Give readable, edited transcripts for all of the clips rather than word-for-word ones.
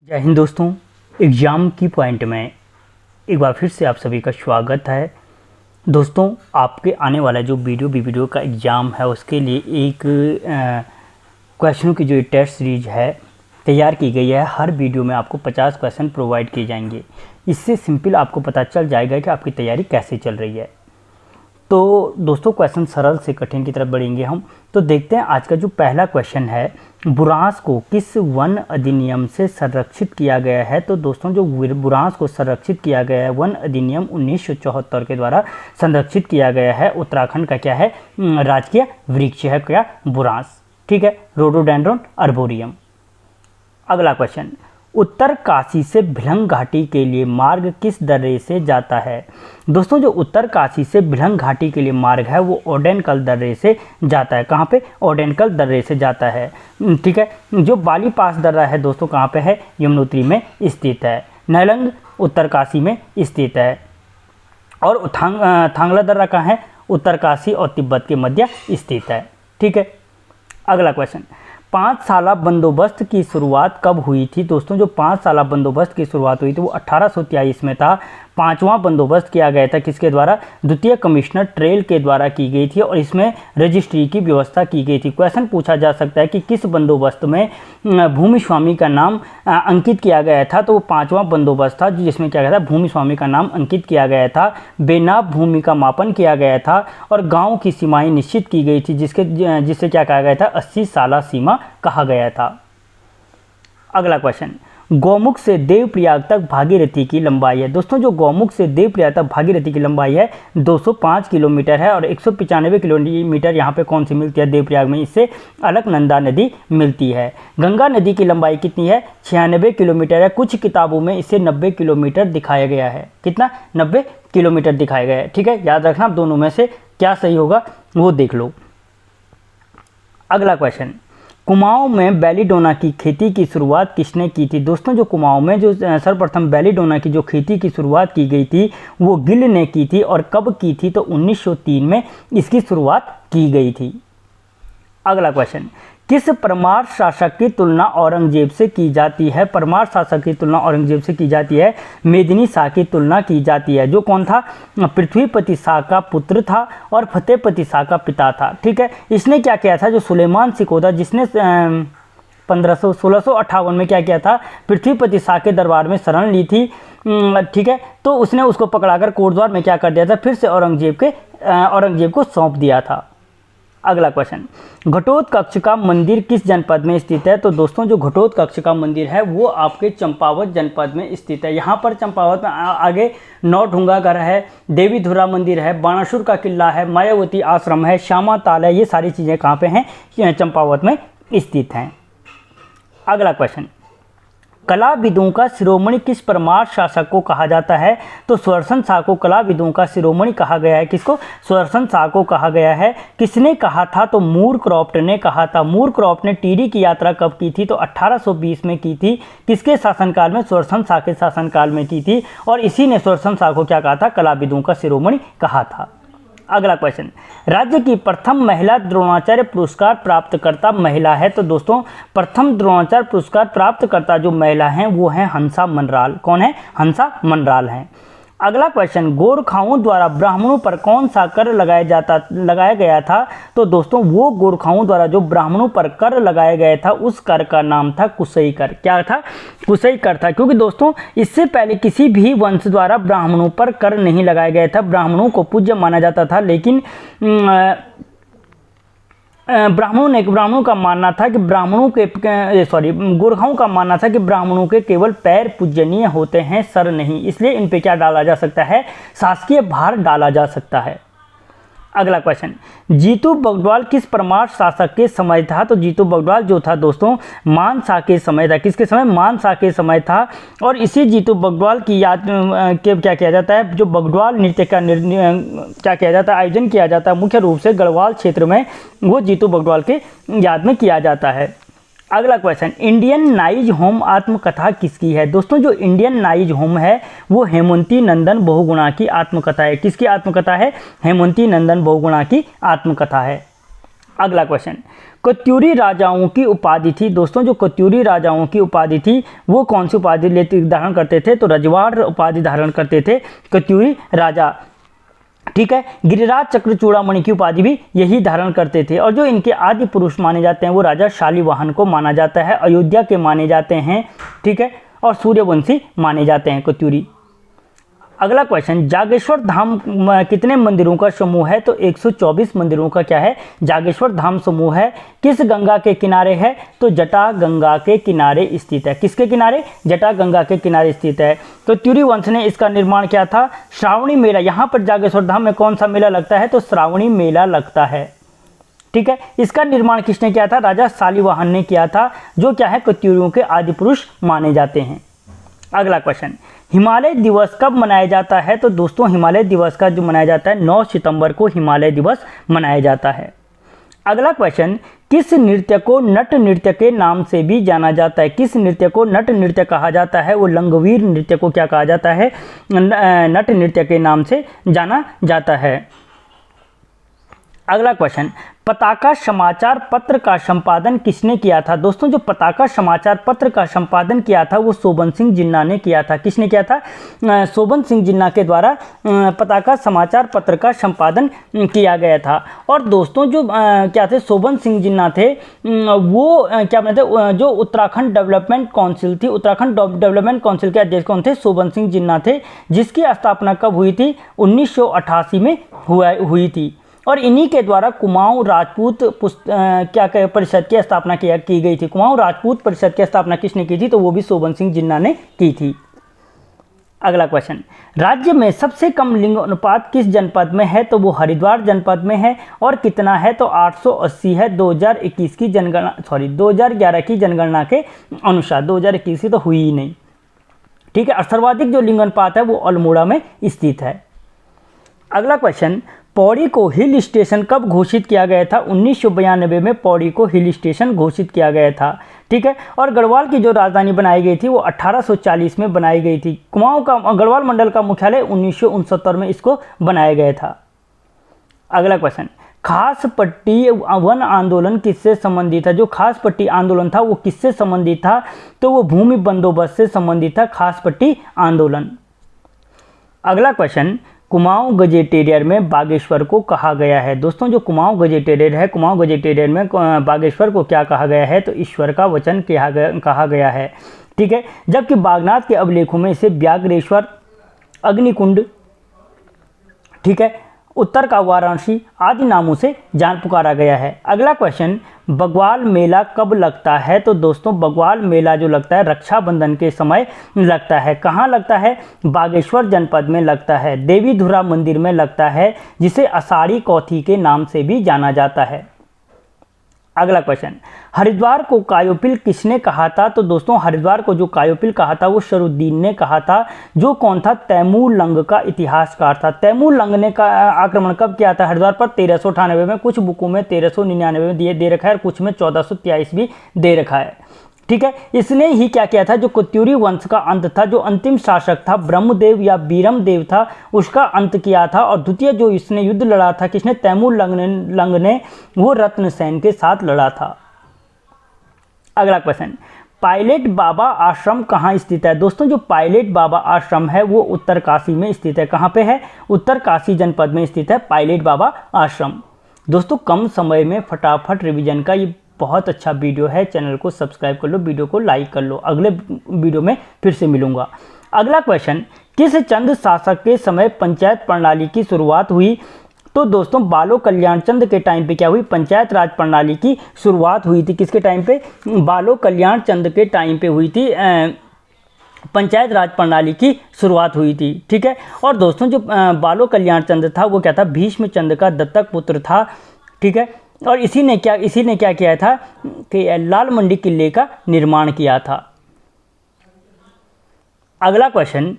जय हिंद दोस्तों, एग्ज़ाम की पॉइंट में एक बार फिर से आप सभी का स्वागत है। दोस्तों, आपके आने वाला जो वीडियो का एग्ज़ाम है उसके लिए एक क्वेश्चनों की जो टेस्ट सीरीज है तैयार की गई है। हर वीडियो में आपको 50 क्वेश्चन प्रोवाइड किए जाएंगे। इससे सिंपल आपको पता चल जाएगा कि आपकी तैयारी कैसे चल रही है। तो दोस्तों, क्वेश्चन सरल से कठिन की तरफ बढ़ेंगे हम। तो देखते हैं आज का जो पहला क्वेश्चन है, बुरांस को किस वन अधिनियम से संरक्षित किया गया है। तो दोस्तों, जो बुरांस को संरक्षित किया गया है वन अधिनियम 1974 के द्वारा संरक्षित किया गया है। उत्तराखंड का क्या है, राजकीय वृक्ष है क्या, बुरांस। ठीक है, रोडोडेंड्रॉन अर्बोरियम। अगला क्वेश्चन, उत्तरकाशी से भिलंग घाटी के लिए मार्ग किस दर्रे से जाता है। दोस्तों, जो उत्तरकाशी से भिलंग घाटी के लिए मार्ग है वो ओडेनकल दर्रे से जाता है। कहाँ पे, ओडेनकल दर्रे से जाता है। ठीक है, जो बाली पास दर्रा है दोस्तों कहाँ पे है, यमुनोत्री में स्थित है। नैलंग उत्तरकाशी में स्थित है। और थांगला दर्रा कहाँ है, उत्तरकाशी और तिब्बत के मध्य स्थित है। ठीक है, अगला क्वेश्चन, 5 साला बंदोबस्त की शुरुआत कब हुई थी। दोस्तों, जो 5 साला बंदोबस्त की शुरुआत हुई थी वो 1823 में था। 5वां बंदोबस्त किया गया था किसके द्वारा, द्वितीय कमिश्नर ट्रेल के द्वारा की गई थी और इसमें रजिस्ट्री की व्यवस्था की गई थी। क्वेश्चन पूछा जा सकता है कि किस बंदोबस्त में भूमि स्वामी का नाम अंकित किया गया था। तो वो 5वां बंदोबस्त था जिसमें क्या गया था, भूमि स्वामी का नाम अंकित किया गया था। बेनाब भूमि का मापन किया गया था और गाँव की सीमाएँ निश्चित की गई थी जिससे क्या कहा गया था, 80 साला सीमा कहा गया था। अगला क्वेश्चन, गौमुख से देवप्रयाग तक भागीरथी की लंबाई है। दोस्तों, जो गौमुख से देवप्रयाग तक भागीरथी की लंबाई है 205 किलोमीटर है और 195 किलोमीटर यहाँ पे कौन सी मिलती है, देवप्रयाग में इससे अलकनंदा नदी मिलती है। गंगा नदी की लंबाई कितनी है, 96 किलोमीटर है। कुछ किताबों में इसे 90 किलोमीटर दिखाया गया है। कितना, 90 किलोमीटर दिखाया गया है। ठीक है, याद रखना, आप दोनों में से क्या सही होगा वो देख लो। अगला क्वेश्चन, कुमाऊं में बेलीडोना की खेती की शुरुआत किसने की थी। दोस्तों, जो कुमाऊं में जो सर्वप्रथम बेलीडोना की जो खेती की शुरुआत की गई थी वो गिल ने की थी और कब की थी, तो 1903 में इसकी शुरुआत की गई थी। अगला क्वेश्चन, किस परमार शासक की तुलना औरंगजेब से की जाती है। परमार शासक की तुलना औरंगजेब से की जाती है, मेदिनी शाह की तुलना की जाती है। जो कौन था, पृथ्वीपति शाह का पुत्र था और फतेहपति शाह का पिता था। ठीक है, इसने क्या किया था, जो सुलेमान सिकोदा जिसने 1658 में क्या किया था, पृथ्वीपति शाह के दरबार में शरण ली थी। ठीक है, तो उसने उसको पकड़ाकर कोटद्वार में क्या कर दिया था, फिर से औरंगजेब को सौंप दिया था। अगला क्वेश्चन, घटोत्कच का मंदिर किस जनपद में स्थित है। तो दोस्तों, जो घटोत्कच का मंदिर है वो आपके चंपावत जनपद में स्थित है। यहाँ पर चंपावत में आगे नौढुंगागढ़ है, देवीधुरा मंदिर है, बाणासुर का किला है, मायावती आश्रम है, श्यामा ताल है। ये सारी चीज़ें कहाँ पे हैं, चंपावत में स्थित हैं। अगला क्वेश्चन, कलाविदों का शिरोमणि किस परमार शासक को कहा जाता है। तो सुदर्शन शाह को कलाविदों का शिरोमणि कहा गया है। किसको, सुदर्शन शाह को कहा गया है। किसने कहा था, तो मूरक्रॉफ्ट ने कहा था। मूरक्रॉफ्ट ने टिहरी की यात्रा कब की थी, तो 1820 में की थी। किसके शासनकाल में, सुदर्शन शाह के शासनकाल में की थी और इसी ने सुदर्शन शाह को क्या कहा था, कलाविदों का शिरोमणि कहा था। अगला क्वेश्चन, राज्य की प्रथम महिला द्रोणाचार्य पुरस्कार प्राप्तकर्ता महिला है। तो दोस्तों, प्रथम द्रोणाचार्य पुरस्कार प्राप्तकर्ता जो महिला हैं वो हैं हंसा मनराल। कौन है, हंसा मनराल हैं। अगला क्वेश्चन, गोरखाओं द्वारा ब्राह्मणों पर कौन सा कर लगाया गया था। तो दोस्तों, वो गोरखाओं द्वारा जो ब्राह्मणों पर कर लगाया गया था उस कर का नाम था कुशई कर। क्या था, कुशई कर था। क्योंकि दोस्तों, इससे पहले किसी भी वंश द्वारा ब्राह्मणों पर कर नहीं लगाया गया था। ब्राह्मणों को पूज्य माना जाता था, लेकिन ब्राह्मणों का मानना था कि गोरखाओं का मानना था कि ब्राह्मणों के केवल पैर पूजनीय होते हैं, सर नहीं। इसलिए इन पे क्या डाला जा सकता है, शासकीय भार डाला जा सकता है। अगला क्वेश्चन, जीतू बगद्वाल किस परमार शासक के समय था। तो जीतू बगद्वाल जो था दोस्तों मान शाह के समय था। किसके समय, मान शाह के समय था। और इसी जीतू बगद्वाल की याद के क्या किया जाता है, जो बगद्वाल नृत्य का क्या किया जाता है, आयोजन किया जाता है मुख्य रूप से गढ़वाल क्षेत्र में, वो जीतू बगद्वाल के याद में किया जाता है। अगला क्वेश्चन, इंडियन नाइज होम आत्मकथा किसकी है। दोस्तों, जो इंडियन नाइज होम है वो हेमंती नंदन बहुगुणा की आत्मकथा है। किसकी आत्मकथा है, हेमंती नंदन बहुगुणा की आत्मकथा है। अगला क्वेश्चन, कत्यूरी राजाओं की उपाधि थी। दोस्तों जो कत्यूरी राजाओं की उपाधि थी वो कौन सी उपाधि लेते धारण करते थे? तो रजवाड़ उपाधि धारण करते थे कत्यूरी राजा। ठीक है, गिरिराज चक्र चूड़ामणि की उपाधि भी यही धारण करते थे। और जो इनके आदि पुरुष माने जाते हैं वो राजा शालिवाहन को माना जाता है, अयोध्या के माने जाते हैं। ठीक है, और सूर्यवंशी माने जाते हैं कत्यूरी। अगला क्वेश्चन, जागेश्वर धाम कितने मंदिरों का समूह है? तो 124 मंदिरों का क्या है? जागेश्वर धाम समूह है। किस गंगा के किनारे है? तो जटा गंगा के किनारे स्थित है। किसके किनारे? जटा गंगा के किनारे स्थित है। तो कत्यूरी वंश ने इसका निर्माण किया था। श्रावणी मेला, यहाँ पर जागेश्वर धाम में कौन सा मेला लगता है? तो श्रावणी मेला लगता है। ठीक है, इसका निर्माण किसने किया था? राजा शालिवाहन ने किया था, जो क्या है कत्यूरियों के आदि पुरुष माने जाते हैं। अगला क्वेश्चन, हिमालय दिवस कब मनाया जाता है? तो दोस्तों हिमालय दिवस का जो मनाया जाता है 9 सितंबर को हिमालय दिवस मनाया जाता है। अगला क्वेश्चन, किस नृत्य को नट नृत्य के नाम से भी जाना जाता है? किस नृत्य को नट नृत्य कहा जाता है? वो लंगवीर नृत्य को क्या कहा जाता है? नट नृत्य के नाम से जाना जाता है। अगला क्वेश्चन, पताका समाचार पत्र का संपादन किसने किया था? दोस्तों जो पताका समाचार पत्र का संपादन किया था वो शोभन सिंह जिन्ना ने किया था। किसने किया था? शोभन सिंह जिन्ना के द्वारा पताका समाचार पत्र का संपादन किया गया था। और दोस्तों जो क्या थे शोभन सिंह जिन्ना थे, वो क्या बोलते जो उत्तराखंड डेवलपमेंट काउंसिल थी, उत्तराखंड डेवलपमेंट काउंसिल के अध्यक्ष कौन थे? शोभन सिंह जिन्ना थे, जिसकी स्थापना कब हुई थी? 1988 में हुई थी। और इन्हीं के द्वारा कुमाऊं राजपूत परिषद की स्थापना की गई थी। कुमाऊं राजपूत परिषद की स्थापना किसने की थी? तो वो भी शोभन सिंह जिन्ना ने की थी। अगला क्वेश्चन, राज्य में सबसे कम लिंग अनुपात किस जनपद में है? तो वो हरिद्वार जनपद में है। और कितना है? तो 880 है 2021 की जनगणना 2011 की जनगणना के अनुसार। 2021 की तो हुई ही नहीं। ठीक है, और सर्वाधिक जो लिंग अनुपात है वो अल्मोड़ा में स्थित है। अगला क्वेश्चन, पौड़ी को हिल स्टेशन कब घोषित किया गया था? 1992 में पौड़ी को हिल स्टेशन घोषित किया गया था। ठीक है, और गढ़वाल की जो राजधानी बनाई गई थी वो 1840 में बनाई गई थी। कुमाऊं का गढ़वाल मंडल का मुख्यालय 1969 में इसको बनाया गया था। अगला क्वेश्चन, खास पट्टी वन आंदोलन किससे संबंधित था? जो खास पट्टी आंदोलन था वो किससे संबंधित था? तो वो भूमि बंदोबस्त से संबंधित था खास पट्टी आंदोलन। अगला क्वेश्चन, कुमाऊं गजेटेरियर में बागेश्वर को कहा गया है। दोस्तों जो कुमाऊं गजेटेरियर है, कुमाऊं गजेटेरियर में बागेश्वर को क्या कहा गया है? तो ईश्वर का वचन कहा गया है। ठीक है, जबकि बागनाथ के अभिलेखों में इसे व्याघ्रेश्वर, अग्निकुंड, ठीक है, उत्तर का वाराणसी आदि नामों से जान पुकारा गया है। अगला क्वेश्चन, बग्वाल मेला कब लगता है? तो दोस्तों बग्वाल मेला जो लगता है रक्षाबंधन के समय लगता है। कहाँ लगता है? बागेश्वर जनपद में लगता है, देवीधुरा मंदिर में लगता है, जिसे आषाढ़ी कौथी के नाम से भी जाना जाता है। अगला क्वेश्चन, हरिद्वार को कायोपिल किसने कहा था? तो दोस्तों हरिद्वार को जो कायोपिल कहा था वो शरुद्दीन ने कहा था, जो कौन था? तैमूर लंग का इतिहासकार था। तैमूर लंग ने का आक्रमण कब किया था हरिद्वार पर? 1398 में। कुछ बुकों में 1399 में दे रखा है और कुछ में 1423 भी दे रखा है। ठीक है, इसने ही क्या किया था? जो कत्यूरी वंश का अंत था, जो अंतिम शासक था ब्रह्मदेव या बीरमदेव था, उसका अंत किया था। और द्वितीय जो इसने युद्ध लड़ा था, किसने? तैमूर लंग ने, वो रत्नसेन के साथ लड़ा था। अगला क्वेश्चन, पायलट बाबा आश्रम कहाँ स्थित है? दोस्तों जो पायलट बाबा आश्रम है वो उत्तरकाशी में स्थित है। कहाँ पे है? उत्तरकाशी जनपद में स्थित है पायलट बाबा आश्रम। दोस्तों कम समय में फटाफट रिवीजन का ये बहुत अच्छा वीडियो है। चैनल को सब्सक्राइब कर लो, वीडियो को लाइक कर लो। अगले वीडियो में फिर से मिलूंगा। अगला क्वेश्चन, किस चंद शासक के समय पंचायत प्रणाली की शुरुआत हुई? तो दोस्तों बालो कल्याण चंद के टाइम पे क्या हुई? पंचायत राज प्रणाली की शुरुआत हुई थी। किसके टाइम पे? बालो कल्याण चंद के टाइम पे हुई थी पंचायत राज प्रणाली की शुरुआत हुई थी। ठीक है, और दोस्तों जो बालो कल्याण चंद था वो क्या था? भीष्म चंद का दत्तक पुत्र था। ठीक है, और इसी ने क्या किया था कि लाल मंडी किले का निर्माण किया था। अगला क्वेश्चन,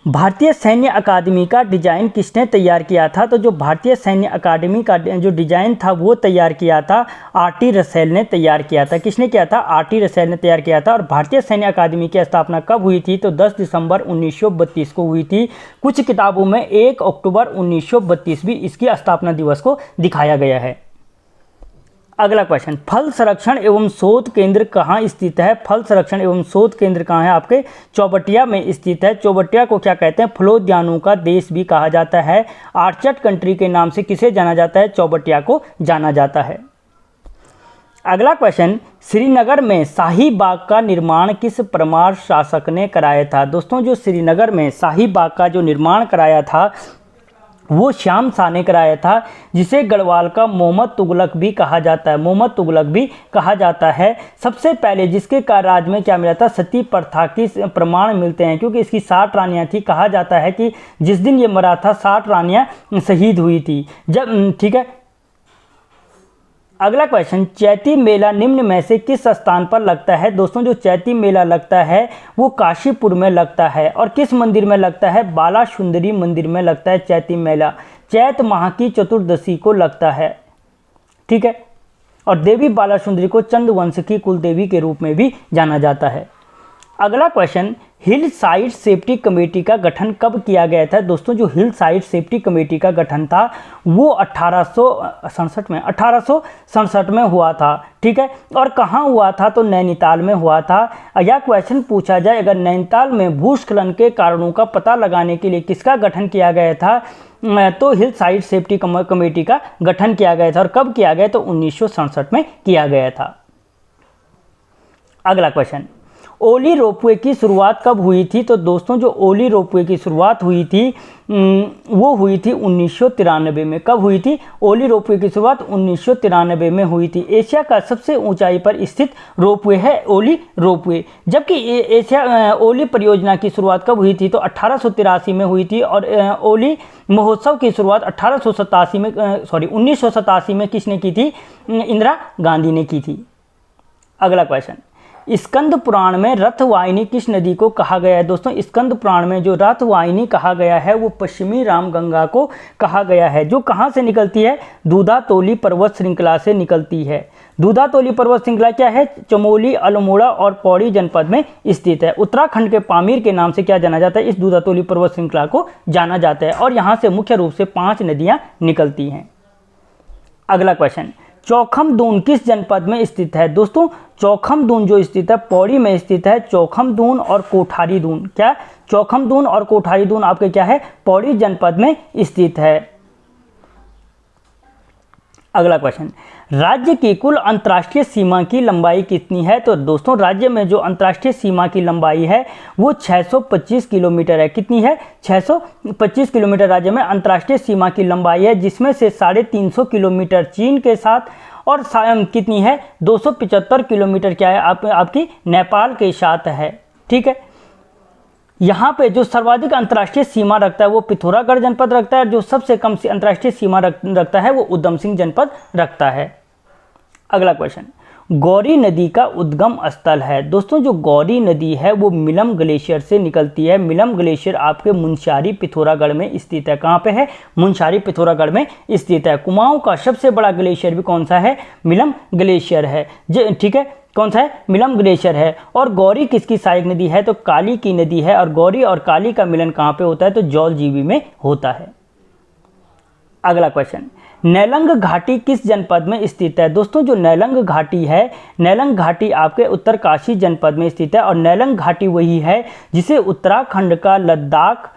भारतीय सैन्य अकादमी का डिज़ाइन किसने तैयार किया था? तो जो भारतीय सैन्य अकादमी का जो डिज़ाइन था वो तैयार किया था आर.टी. रसेल ने तैयार किया था। किसने किया था? आर.टी. रसेल ने तैयार किया था। और भारतीय सैन्य अकादमी की स्थापना कब हुई थी? तो 10 दिसंबर 1932 को हुई थी। कुछ किताबों में 1 अक्टूबर 1932 भी इसकी स्थापना दिवस को दिखाया गया है। अगला क्वेश्चन, फल संरक्षण एवं शोध केंद्र कहाँ स्थित है? फल संरक्षण एवं शोध केंद्र कहाँ है? आपके चौबटिया में स्थित है। चौबटिया को क्या कहते हैं? फलोद्यानों का देश भी कहा जाता है। आर्चर्ड कंट्री के नाम से किसे जाना जाता है? चौबटिया को जाना जाता है। अगला क्वेश्चन, श्रीनगर में शाही बाग का निर्माण किस परमार शासक ने कराया था? दोस्तों, जो श्रीनगर में शाही बाग का जो निर्माण कराया था वो श्याम शाह ने कराया था, जिसे गढ़वाल का मोहम्मद तुगलक भी कहा जाता है। मोहम्मद तुगलक भी कहा जाता है। सबसे पहले जिसके राज में क्या मिला था? सती प्रथा की प्रमाण मिलते हैं, क्योंकि इसकी 60 रानियां थी। कहा जाता है कि जिस दिन ये मरा था 60 रानियां शहीद हुई थी। जब ठीक है। अगला क्वेश्चन, चैती मेला निम्न में से किस स्थान पर लगता है? दोस्तों, जो चैती मेला लगता है वो काशीपुर में लगता है। और किस मंदिर में लगता है? बाला सुंदरी मंदिर में लगता है चैती मेला। चैत माह की चतुर्दशी को लगता है। ठीक है। और देवी बाला सुंदरी को चंद वंश की कुल देवी के रूप में भी जाना जाता है। अगला question, hill side safety committee का गठन कब किया गया था? दोस्तों, जो हिल साइड सेफ्टी कमेटी का गठन था वो 1867 में हुआ था। ठीक है। और कहाँ हुआ था? तो नैनीताल में हुआ था। यह क्वेश्चन पूछा जाए, अगर नैनीताल में भूस्खलन के कारणों का पता लगाने के लिए किसका गठन किया गया था? तो हिल साइड सेफ्टी कमेटी का गठन किया गया था। और कब किया गया? तो 1967 में किया गया था। अगला क्वेश्चन, ओली रोपवे की शुरुआत कब हुई थी? तो दोस्तों, जो ओली रोपवे की शुरुआत हुई थी वो हुई थी 1993 में। कब हुई थी? ओली रोपवे की शुरुआत 1993 में हुई थी। एशिया का सबसे ऊंचाई पर स्थित रोपवे है ओली रोपवे। जबकि एशिया ओली परियोजना की शुरुआत कब हुई थी? तो 1883 में हुई थी। और ओली महोत्सव की शुरुआत 1987 में किसने की थी? इंदिरा गांधी ने की थी। अगला क्वेश्चन, स्कंद पुराण में रथवाहिनी किस नदी को कहा गया है? दोस्तों, स्कंद पुराण में जो रथवाहिनी कहा गया है वो पश्चिमी रामगंगा को कहा गया है, जो कहाँ से निकलती है? दूधातोली पर्वत श्रृंखला से निकलती है। दूधातोली पर्वत श्रृंखला क्या है? चमोली, अल्मोड़ा और पौड़ी जनपद में स्थित है। उत्तराखंड के पामीर के नाम से क्या जाना जाता है? इस दूधातोली पर्वत श्रृंखला को जाना जाता है। और यहाँ से मुख्य रूप से 5 नदियाँ निकलती हैं। अगला क्वेश्चन, चौखमदून किस जनपद में स्थित है? दोस्तों, चौखमदून जो स्थित है पौड़ी में स्थित है। चौखमदून और कोठारी दून, क्या? चौखमदून और कोठारी दून आपके क्या है? पौड़ी जनपद में स्थित है। अगला क्वेश्चन, राज्य की कुल अंतर्राष्ट्रीय सीमा की लंबाई कितनी है? तो दोस्तों, राज्य में जो अंतर्राष्ट्रीय सीमा की लंबाई है वो 625 किलोमीटर है। कितनी है? 625 किलोमीटर राज्य में अंतर्राष्ट्रीय सीमा की लंबाई है, जिसमें से 350 किलोमीटर चीन के साथ और कितनी है? 275 किलोमीटर क्या है? आपकी नेपाल के साथ है। ठीक है। यहाँ पे जो सर्वाधिक अंतर्राष्ट्रीय सीमा रखता है वो पिथौरागढ़ जनपद रखता है, और जो सबसे कम अंतर्राष्ट्रीय सीमा रखता है वो उधम सिंह जनपद रखता है। अगला क्वेश्चन, गौरी नदी का उद्गम स्थल है। दोस्तों, जो गौरी नदी है वो मिलम ग्लेशियर से निकलती है। मिलम ग्लेशियर आपके मुनस्यारी पिथौरागढ़ में स्थित है। कहाँ पे है? मुनस्यारी पिथौरागढ़ में स्थित है। कुमाऊं का सबसे बड़ा ग्लेशियर भी कौन सा है? मिलम ग्लेशियर है। ठीक है। कौन सा है? मिलम ग्लेशियर है। और गौरी किसकी सहायक नदी है? तो काली की नदी है। और गौरी और काली का मिलन कहाँ पे होता है? तो जौलजीबी में होता है। अगला क्वेश्चन, नेलंग घाटी किस जनपद में स्थित है? दोस्तों, जो नेलंग घाटी है, नेलंग घाटी आपके उत्तरकाशी जनपद में स्थित है। और नेलंग घाटी वही है जिसे उत्तराखंड का लद्दाख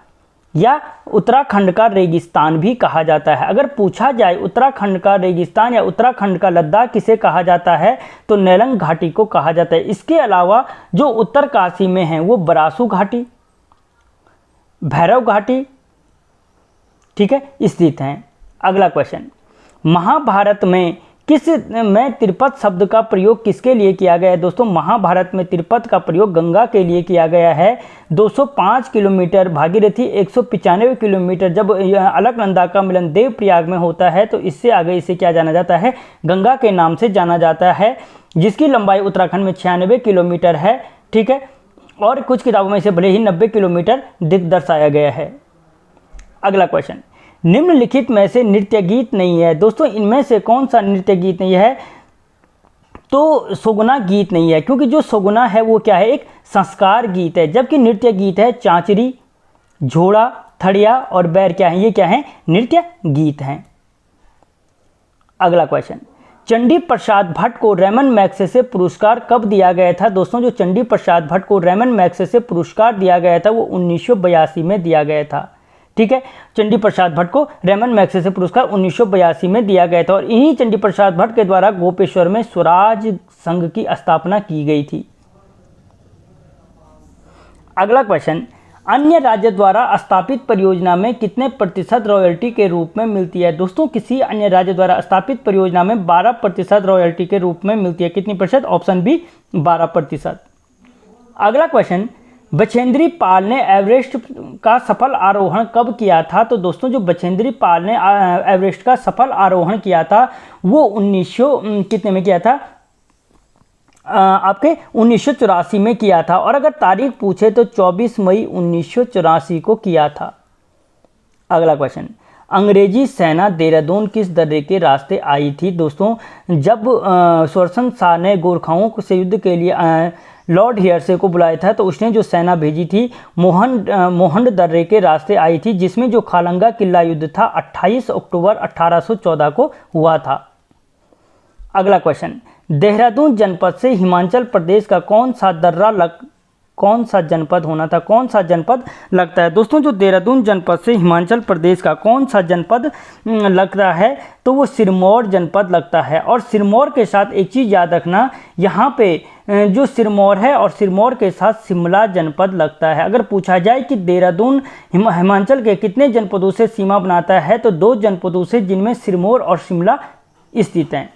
या उत्तराखंड का रेगिस्तान भी कहा जाता है। अगर पूछा जाए उत्तराखंड का रेगिस्तान या उत्तराखंड का लद्दाख किसे कहा जाता है, तो नेलंग घाटी को कहा जाता है। इसके अलावा जो उत्तरकाशी में है वो बरासू घाटी, भैरव घाटी, ठीक है, स्थित हैं। अगला क्वेश्चन, महाभारत में तिरुपत शब्द का प्रयोग किसके लिए किया गया है? दोस्तों, महाभारत में तिरुपत का प्रयोग गंगा के लिए किया गया है। 205 किलोमीटर भागीरथी, 195 किलोमीटर जब अलकनंदा का मिलन देवप्रयाग में होता है, तो इससे आगे इसे क्या जाना जाता है? गंगा के नाम से जाना जाता है, जिसकी लंबाई उत्तराखंड में 96 किलोमीटर है। ठीक है। और कुछ किताबों में इसे भले ही 90 किलोमीटर दर्शाया गया है। अगला क्वेश्चन, निम्नलिखित में से नृत्य गीत नहीं है। दोस्तों इनमें से कौन सा नृत्य गीत नहीं है? तो सोगुना गीत नहीं है, क्योंकि जो सोगुना है वो क्या है, एक संस्कार गीत है, जबकि नृत्य गीत है चांचरी, झोड़ा, थड़िया और बैर क्या है, ये क्या है, नृत्य गीत हैं। अगला क्वेश्चन, चंडी प्रसाद भट्ट को रैमन मैग्सेसे पुरस्कार कब दिया गया था? दोस्तों जो चंडी प्रसाद भट्ट को रैमन मैग्सेसे पुरस्कार दिया गया था वो 1982 में दिया गया था। ठीक है, चंडी प्रसाद भट्ट को रैमन मैग्सेसे पुरस्कार 1982 में दिया गया था और इन्हीं चंडी प्रसाद भट्ट के द्वारा गोपेश्वर में स्वराज संघ की स्थापना की गई थी। अगला क्वेश्चन, अन्य राज्य द्वारा स्थापित परियोजना में कितने प्रतिशत रॉयल्टी के रूप में मिलती है? दोस्तों किसी अन्य राज्य द्वारा स्थापित परियोजना में 12% रॉयल्टी के रूप में मिलती है। कितनी प्रतिशत? Option B 12%। अगला क्वेश्चन, बछेंद्री पाल ने एवरेस्ट का सफल आरोहण कब किया था? तो दोस्तों जो बछेंद्री पाल ने एवरेस्ट का सफल आरोहण किया था वो 1900 कितने में किया था? आपके 1984 में किया था। और अगर तारीख पूछे तो 24 मई 1984 को किया था। अगला क्वेश्चन, अंग्रेजी सेना देहरादून किस दर्रे के रास्ते आई थी? दोस्तों जब स्वरसन शाह ने गोरखाओं से युद्ध के लिए लॉर्ड हियरसे को बुलाया था तो उसने जो सेना भेजी थी मोहंड दर्रे के रास्ते आई थी, जिसमें जो खालंगा किला युद्ध था 28 अक्टूबर 1814 को हुआ था। अगला क्वेश्चन, देहरादून जनपद से हिमाचल प्रदेश का कौन सा जनपद होना था? कौन सा जनपद लगता है? दोस्तों जो देहरादून जनपद से हिमाचल प्रदेश का कौन सा जनपद लगता है तो वो सिरमौर जनपद लगता है। और सिरमौर के साथ एक चीज़ याद रखना, यहाँ पे जो सिरमौर है और सिरमौर के साथ शिमला जनपद लगता है। अगर पूछा जाए कि देहरादून हिमाचल के कितने जनपदों से सीमा बनाता है तो 2 जनपदों से, जिनमें सिरमौर और शिमला स्थित हैं।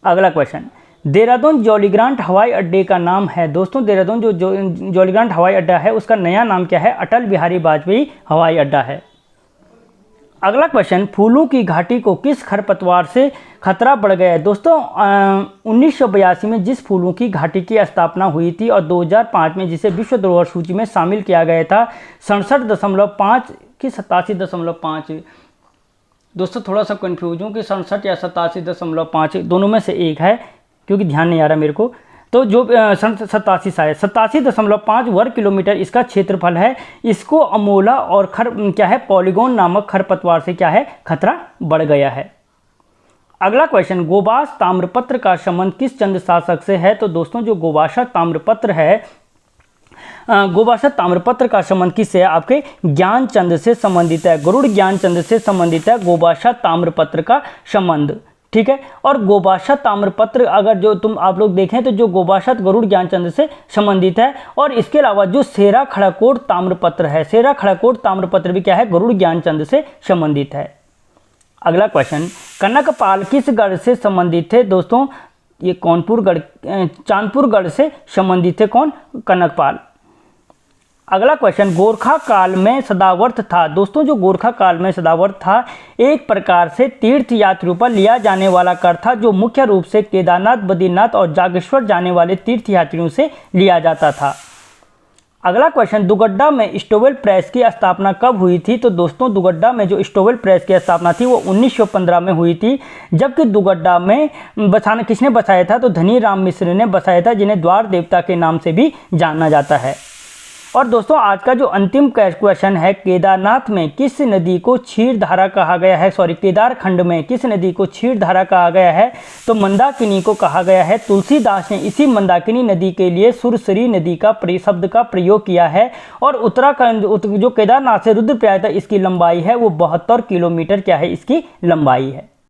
अगला क्वेश्चन, देहरादून जॉलीग्रांट हवाई अड्डे का नाम है? दोस्तों देहरादून जो जॉलीग्रांट हवाई अड्डा है उसका नया नाम क्या है? अटल बिहारी वाजपेयी हवाई अड्डा है। अगला क्वेश्चन, फूलों की घाटी को किस खरपतवार से खतरा बढ़ गया है? दोस्तों 1982 में जिस फूलों की घाटी की स्थापना हुई थी और 2005 में जिसे विश्व धरोहर सूची में शामिल किया गया था 67.5 की 87.5। दोस्तों थोड़ा सा कंफ्यूज हूँ कि 67 या 87.5 दोनों में से एक है, क्योंकि ध्यान नहीं आ रहा मेरे को। तो जो 87.5 वर्ग किलोमीटर इसका क्षेत्रफल है। इसको अमोला और पॉलीगोन नामक खरपतवार से क्या है, खतरा बढ़ गया है। अगला क्वेश्चन, गोबास ताम्रपत्र का संबंध किस चंद शासक से है? तो दोस्तों जो गोबासा ताम्रपत्र है, गोबासा ताम्रपत्र का संबंध किससे है? आपके ज्ञानचंद से संबंधित है। गरुड़ ज्ञानचंद से संबंधित है गोबासा ताम्रपत्र का संबंध। ठीक है, और गोबासा ताम्रपत्र अगर जो आप लोग देखें तो जो गोबासा गरुड़ ज्ञानचंद से संबंधित है। और इसके अलावा जो सेरा खड़ाकोट ताम्रपत्र है, सेरा खड़ाकोट ताम्रपत्र भी क्या है, गरुड़ ज्ञानचंद से संबंधित है। अगला क्वेश्चन, कनकपाल किस गढ़ से संबंधित थे? दोस्तों ये चांदपुर गढ़ से संबंधित थे। कौन? कनकपाल। अगला क्वेश्चन, गोरखा काल में सदावर्त था? दोस्तों जो गोरखा काल में सदावर्त था एक प्रकार से तीर्थ यात्रियों पर लिया जाने वाला कर था, जो मुख्य रूप से केदारनाथ, बद्रीनाथ और जागेश्वर जाने वाले तीर्थ यात्रियों से लिया जाता था। अगला क्वेश्चन, दुगड्डा में स्टोवेल प्रेस की स्थापना कब हुई थी? तो दोस्तों दुगड्डा में जो स्टोवेल प्रेस की स्थापना थी वो 1915 में हुई थी, जबकि दुगड्डा में किसने बसाया था? तो धनी राम मिश्र ने बसाया था, जिन्हें द्वार देवता के नाम से भी जाना जाता है। और दोस्तों आज का जो अंतिम क्वेश्चन है, केदारनाथ में किस नदी को क्षीरधारा कहा गया है? केदार खंड में किस नदी को क्षीरधारा कहा गया है? तो मंदाकिनी को कहा गया है। तुलसीदास ने इसी मंदाकिनी नदी के लिए सुरसरी नदी का शब्द का प्रयोग किया है। और उत्तराखंड जो केदारनाथ से रुद्रप्रयाग तक इसकी लंबाई है वो 72 किलोमीटर क्या है, इसकी लंबाई है।